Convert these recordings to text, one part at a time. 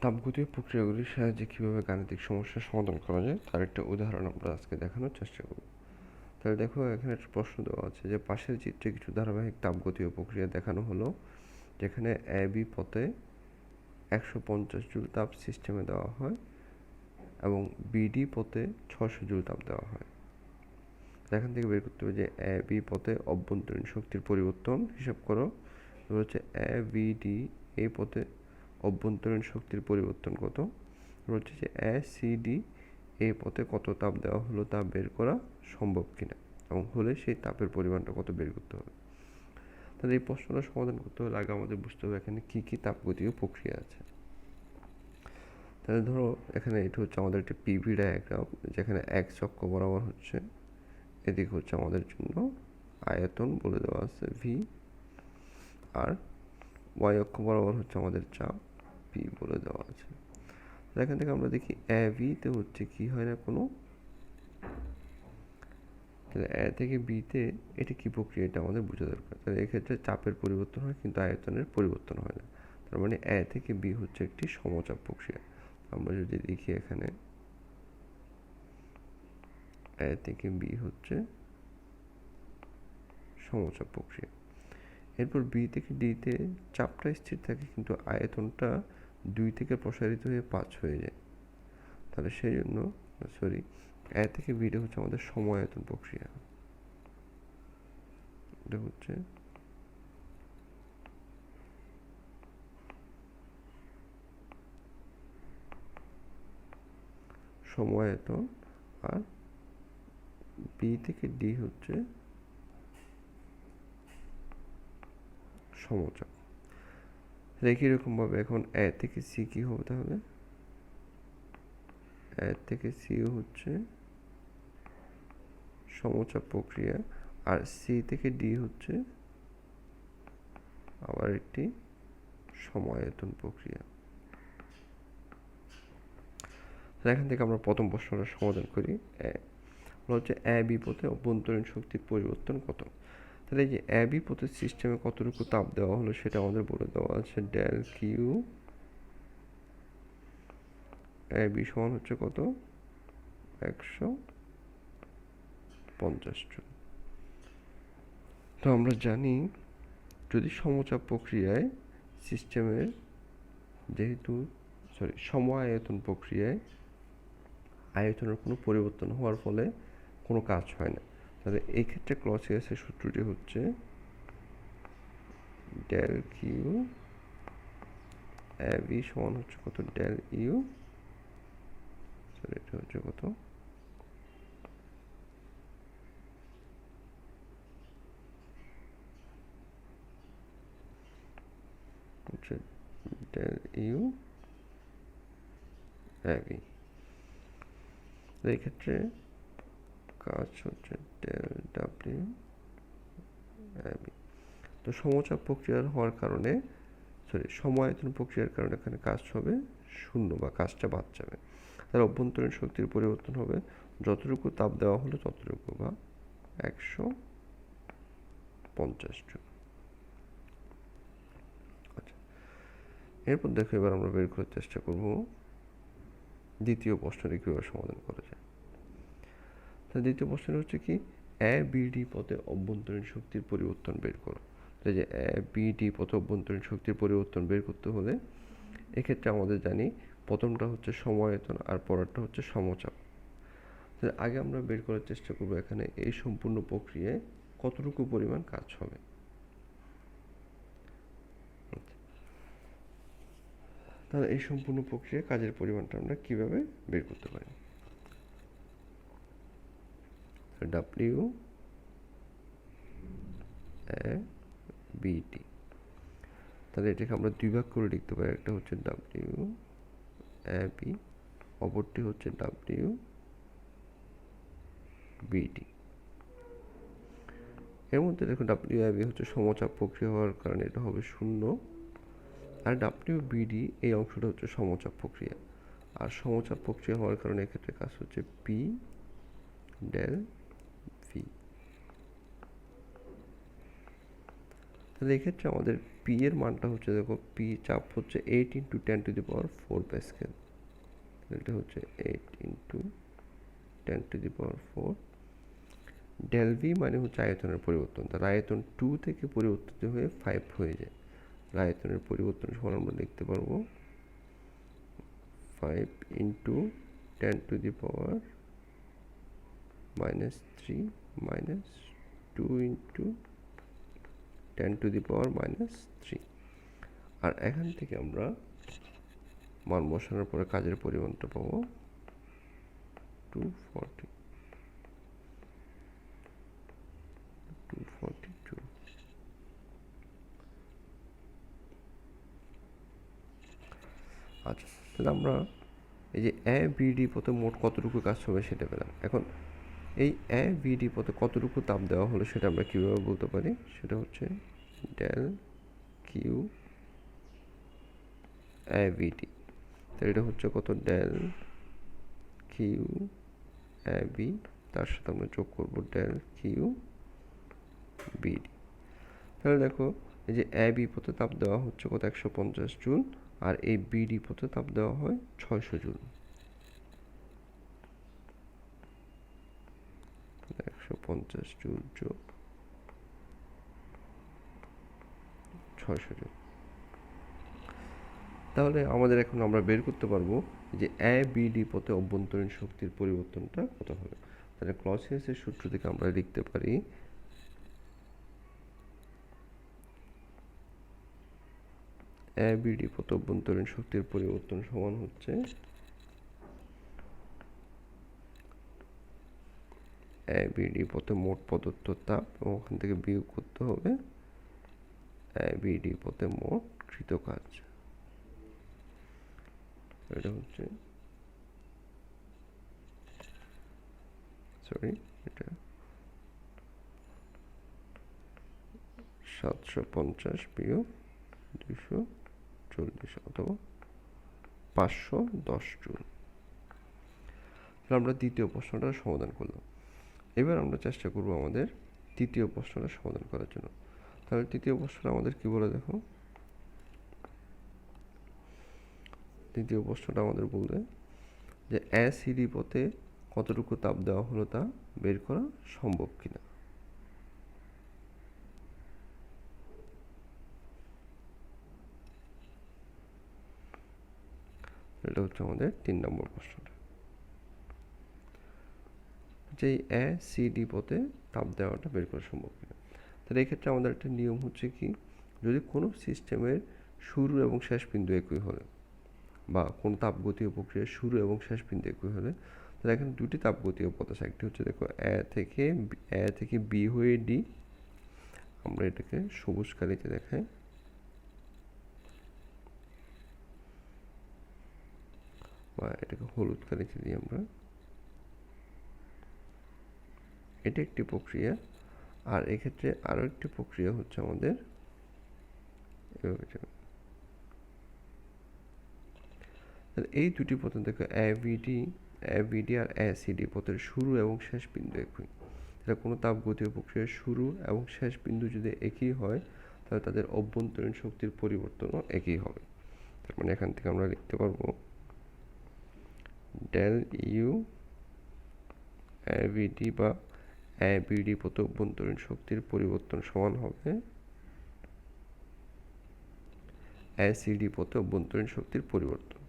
তাপগতীয় প্রক্রিয়াগুলির সাহায্যে কীভাবে গাণিতিক সমস্যার সমাধান করা যায় তার একটা উদাহরণ আমরা আজকে দেখানোর চেষ্টা করব। তাহলে দেখো, এখানে একটা প্রশ্ন দেওয়া আছে যে পাশের চিত্রে কিছু ধারাবাহিক তাপগতীয় প্রক্রিয়া দেখানো হলো, যেখানে এ বি পথে 150 জুল তাপ সিস্টেমে দেওয়া হয় এবং বিডি পথে 600 জুল তাপ দেওয়া হয়। এখান থেকে বের করতে হবে যে এ বি পথে অভ্যন্তরীণ শক্তির পরিবর্তন হিসাব করো। হচ্ছে এ বি ডি এই পথে অভ্যন্তরীণ শক্তির পরিবর্তন কত, হচ্ছে যে এ সি ডি এই পথে কত তাপ দেওয়া হলো তা বের করা সম্ভব কিনা, এবং হলে সেই তাপের পরিমাণটা কত বের করতে হবে। তাহলে এই প্রশ্নটা সমাধান করতে হলে আগে আমাদের বুঝতে হবে এখানে কী কী তাপগতীয় প্রক্রিয়া আছে। তাহলে ধরো এখানে এটা হচ্ছে আমাদের একটা পিভি ডায়াগ্রাম, যেখানে এক চক্র বরাবর হচ্ছে, এদিকে হচ্ছে আমাদের জন্য আয়তন বলে দেওয়া আছে ভি, আর ওয়াই অক্ষ বরাবর হচ্ছে আমাদের চাপ পি বলে দেওয়া আছে। এখান থেকে আমরা দেখি এ ভিতে হচ্ছে কি হয় না কোনো, তাহলে এ থেকে বিতে এটা কি প্রক্রিয়া এটা আমাদের বোঝা দরকার। তাহলে এক্ষেত্রে চাপের পরিবর্তন হয় কিন্তু আয়তনের পরিবর্তন হয় না, তার মানে এ থেকে বি হচ্ছে একটি সমচাপ প্রক্রিয়া। আমরা যদি দেখি এখানে এ থেকে বি হচ্ছে সমচাপ প্রক্রিয়া। এরপর বি থেকে ডিতে চাপটা স্থির থাকে কিন্তু আয়তনটা 2 থেকে প্রসারিত হয়ে 5 হয়ে যায়। তাহলে সেই জন্য এ থেকে বিটা হচ্ছে আমাদের সমায়তন প্রক্রিয়া। এটা হচ্ছে সমায়তন, আর বি থেকে ডি হচ্ছে সমচাপ। একই রকমভাবে এখন এ থেকে সি কি হবে, তাহলে এ থেকে সিও হচ্ছে সমচাপ প্রক্রিয়া, আর সি থেকে ডি হচ্ছে আবার একটি সমায়তন প্রক্রিয়া। এখান থেকে আমরা প্রথম প্রশ্নটা সমাধান করি। হচ্ছে এ বি পথে অভ্যন্তরীণ শক্তির পরিবর্তন কত। তাহলে এই যে এ বি পথের সিস্টেমে কতটুকু তাপ দেওয়া হলো সেটা আমাদের বলে দেওয়া আছে ডেল কিউ এ বি সমান হচ্ছে কত, 150 জুল। তো আমরা জানি যদি সমচাপ প্রক্রিয়ায় সিস্টেমের যেহেতু সমায়তন প্রক্রিয়ায় আয়তনের কোনো পরিবর্তন হওয়ার ফলে কোনো কাজ হয় না, তাহলে এই ক্ষেত্রে ক্লসিয়াসের সূত্রটি হচ্ছে ডেল কিউ এ বি সমান হচ্ছে কত, ডেল ইউ, এটা হচ্ছে কত, হচ্ছে ডেল ইউ এ বি। এই ক্ষেত্রে কাজ হচ্ছে ডেল ডাব্লিউ এ বি। তো সমচাপ প্রক্রিয়ার হওয়ার কারণে সমায়তন প্রক্রিয়ার কারণে এখানে কাজ হবে শূন্য বা কাজটা বাদ যাবে। তার অভ্যন্তরীণ শক্তির পরিবর্তন হবে যতটুকু তাপ দেওয়া হলো ততটুকু, বা 150 জুল। আচ্ছা, এরপর দেখো এবার আমরা বের করার চেষ্টা করব দ্বিতীয় প্রশ্নটি কীভাবে সমাধান করা যায়। তাহলে দ্বিতীয় প্রশ্নটি হচ্ছে কি, এ বি ডি পথে অভ্যন্তরীণ শক্তির পরিবর্তন বের করো। তাই যে এ বি ডি পথে অভ্যন্তরীণ শক্তির পরিবর্তন বের করতে হলে এক্ষেত্রে আমাদের জানি প্রথমটা হচ্ছে সমায়তন আর পরেরটা হচ্ছে সমচাপ। আগে আমরা বের করার চেষ্টা করব এখানে এই সম্পূর্ণ প্রক্রিয়ায় কতটুকু পরিমাণ কাজ হবে। তাহলে এই সম্পূর্ণ প্রক্রিয়ায় কাজের পরিমাণটা আমরা কিভাবে বের করতে পারি। ডাব্লিউ এ বি টি, তাহলে এটাকে আমরা দুই ভাগ করে লিখতে পারি, একটা হচ্ছে ডাব্লিউ এ বি, অপরটি হচ্ছে ডাব্লিউ বিডি। এর মধ্যে দেখুন ডাব্লিউ এ বি হচ্ছে সমচাপ প্রক্রিয়া হওয়ার কারণে এটা হবে 0, আর ডাব্লিউ বিডি এই অংশটা হচ্ছে সমচাপ প্রক্রিয়া, আর সমচাপ প্রক্রিয়া হওয়ার কারণে এক্ষেত্রে কাজ হচ্ছে পি ডেল ভি। তাহলে এক্ষেত্রে আমাদের পি এর মানটা হচ্ছে দেখো পি চাপ হচ্ছে 8 × 10⁴ প্যাসকেল। এটা হচ্ছে 8 × 10⁴। ডেল ভি মানে হচ্ছে আয়তনের পরিবর্তন, তার আয়তন 2 থেকে পরিবর্তিত হয়ে 5 হয়ে যায়। আয়তনের পরিবর্তন সমান আমরা লিখতে পারবো 5 × 10⁻³ মাইনাস 2 × 10⁻³ আর এখান থেকে আমরা মান বসানোর পরে কাজের পরিমাণটা পাবো 242। আচ্ছা, তাহলে আমরা এই যে এ বিডি পথে মোট কতটুকু কাজ হবে সেটা পেলাম। এখন এই এ বিডি পথে কতটুকু তাপ দেওয়া হলো সেটা আমরা কীভাবে বলতে পারি, সেটা হচ্ছে ডেল কিউ এ বিডি। তাহলে এটা হচ্ছে কত, ডেল কিউ এ বি, তার সাথে আমরা যোগ করবো ডেল কিউ বিডি। তাহলে দেখো এই যে এ বি পথে তাপ দেওয়া হচ্ছে কত, 150 জুল, আর এই বিডি পথে তাপ দেওয়া হয় 600 জুল। 150 জুল যোগ 600 জুল। তাহলে আমাদের এখন আমরা বের করতে পারবো যে এ বিডি পথে অভ্যন্তরীণ শক্তির পরিবর্তনটা কত হবে। তাহলে ক্লসিয়াসের সূত্র থেকে আমরা লিখতে পারি এ বিডি পথে অভ্যন্তরীণ শক্তির পরিবর্তন সমান হচ্ছে এ বিডি পথে মোট প্রদত্ত তাপ, এবং ওখান থেকে বিয়োগ করতে হবে এ বিডি পথে মোট কৃত কাজ। এটা হচ্ছে এটা 750 বিয়োগ 240 অথবা 510 জুল। আমরা দ্বিতীয় প্রশ্নটা সমাধান করলাম। এবার আমরা চেষ্টা করব আমাদের তৃতীয় প্রশ্নটা সমাধান করার জন্য। তাহলে তৃতীয় প্রশ্নটা আমাদের কি বলে দেখো, তৃতীয় প্রশ্নটা আমাদের বলবে যে অ্যাসিডি পথে কতটুকু তাপ দেওয়া হলো তা বের করা সম্ভব কিনা। এটা হচ্ছে আমাদের 3 নম্বর প্রশ্নটা, যে অ্যাসিডি পথে তাপ দেওয়াটা বের করা সম্ভব কিনা। তাহলে এক্ষেত্রে আমাদের একটা নিয়ম হচ্ছে কি, যদি কোনো সিস্টেমের শুরু এবং শেষ বিন্দু একই হলে, বা কোনো তাপগতীয় প্রক্রিয়ার শুরু এবং শেষ বিন্দু একই হলে, তাহলে এখানে দুটি তাপগতীয় পথ আছে। একটি হচ্ছে দেখো এ থেকে বি হয়ে ডি, আমরা এটাকে সবুজ কালিতে দেখাই, বা এটাকে হলুদ কালিতে দিই আমরা। এটা একটি প্রক্রিয়া, আর এক্ষেত্রে আরও একটি প্রক্রিয়া হচ্ছে আমাদের এভাবে। তাহলে এই দুটি পথ দেখো এভিডি আর অ্যাসিডি পথের শুরু এবং শেষ বিন্দু একই। তাহলে কোনো তাপগতীয় প্রক্রিয়ার শুরু এবং শেষ বিন্দু যদি একই হয়, তাহলে তাদের অভ্যন্তরীণ শক্তির পরিবর্তনও একই হবে। তার মানে এখান থেকে আমরা লিখতে পারবো ডেল ইউ এভিডি বা এভিডি পথে অভ্যন্তরীণ শক্তির পরিবর্তন সমান হবে অ্যাসিডি পথে অভ্যন্তরীণ শক্তির পরিবর্তন।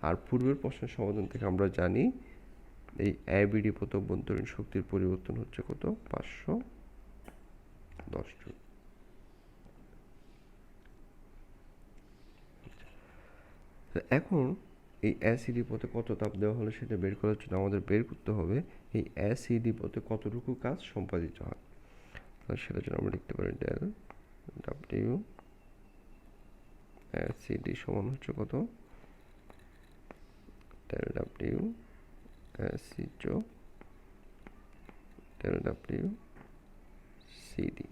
আর পূর্বের প্রশ্নের সমাধান থেকে আমরা জানি এই এবিডি পথে অভ্যন্তরীণ শক্তির পরিবর্তন হচ্ছে কত, 510 জুল। এখন এই অ্যাসিডি পথে কত তাপ দেওয়া হলো সেটা বের করার জন্য আমাদের বের করতে হবে এই অ্যাসিডি পথে কতটুকু কাজ সম্পাদিত হয়। তাহলে সেটার জন্য আমরা লিখতে পারি ডেল ডাব্লিউ অ্যাসিডি সমান হচ্ছে কত, ডেল ডাব্লিউ এসি যোগ ডেল ডাব্লিউ সিডি।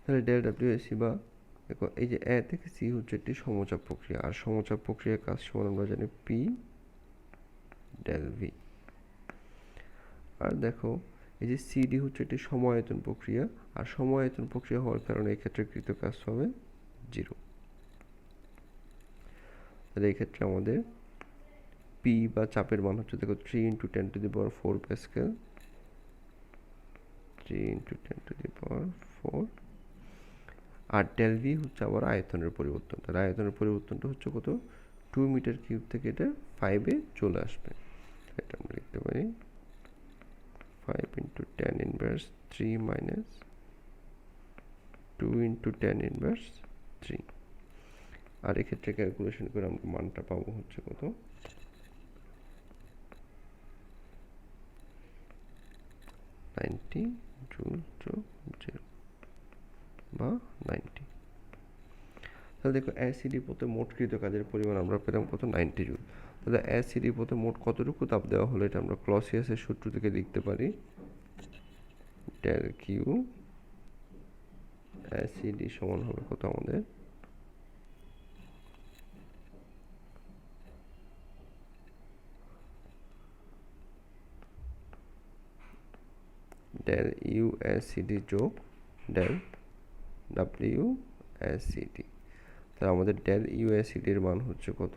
তাহলে ডেল ডাব্লিউ এসি বা দেখো এই যে এ থেকে সি হচ্ছে একটি সমচাপ প্রক্রিয়া, আর সমচাপ প্রক্রিয়ার কাজ সমান আমরা জানি পি ডেল ভি। আর দেখো এই যে সিডি হচ্ছে একটি সমায়তন প্রক্রিয়া, আর সমায়তন প্রক্রিয়া হওয়ার কারণে এক্ষেত্রে কৃত কাজ হবে 0। তাহলে এক্ষেত্রে আমাদের পি বা চাপের মান হচ্ছে দেখো 3 × 10⁴ প্যাসকেল, 3 × 10⁴। আর ডেল ভি হচ্ছে আবার আয়তনের পরিবর্তন। তাহলে আয়তনের পরিবর্তনটা হচ্ছে কত, 2 মিটার কিউব থেকে এটা 5-এ চলে আসবে। এটা আমরা লিখতে পারি 5 × 10⁻³ মাইনাস 2 × 10⁻³। আর এক্ষেত্রে ক্যালকুলেশন করে আমরা মানটা পাবো হচ্ছে কত, 90 জুল যোগ 0 বা 90। তাহলে দেখো অ্যাসিডি পথে মোট কৃত কাজের পরিমাণ আমরা পেলাম কত, 90 জুল। তাহলে অ্যাসিডি পথে মোট কতটুকু তাপ দেওয়া হলো, এটা আমরা ক্লসিয়াসের সূত্র থেকে লিখতে পারি, ডেল কিউ অ্যাসিডি সমান হবে কত আমাদের, ডেল ইউ অ্যাসিডি যোগ ডেল ডাব্লিউ অ্যাসিডি। তাহলে আমাদের ডেল ইউ অ্যাসিডির মান হচ্ছে কত,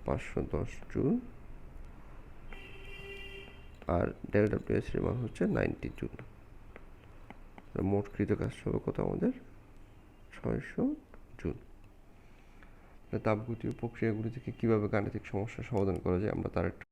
510 জুল, আর ডেল ডাব্লিউ অ্যাসিডির মান হচ্ছে 90 জুল। মোট কৃত কাজ হবে কত আমাদের, 600 জুল। তাপগতীয় প্রক্রিয়াগুলি থেকে কিভাবে গাণিতিক সমস্যার সমাধান করা যায় আমরা তার একটা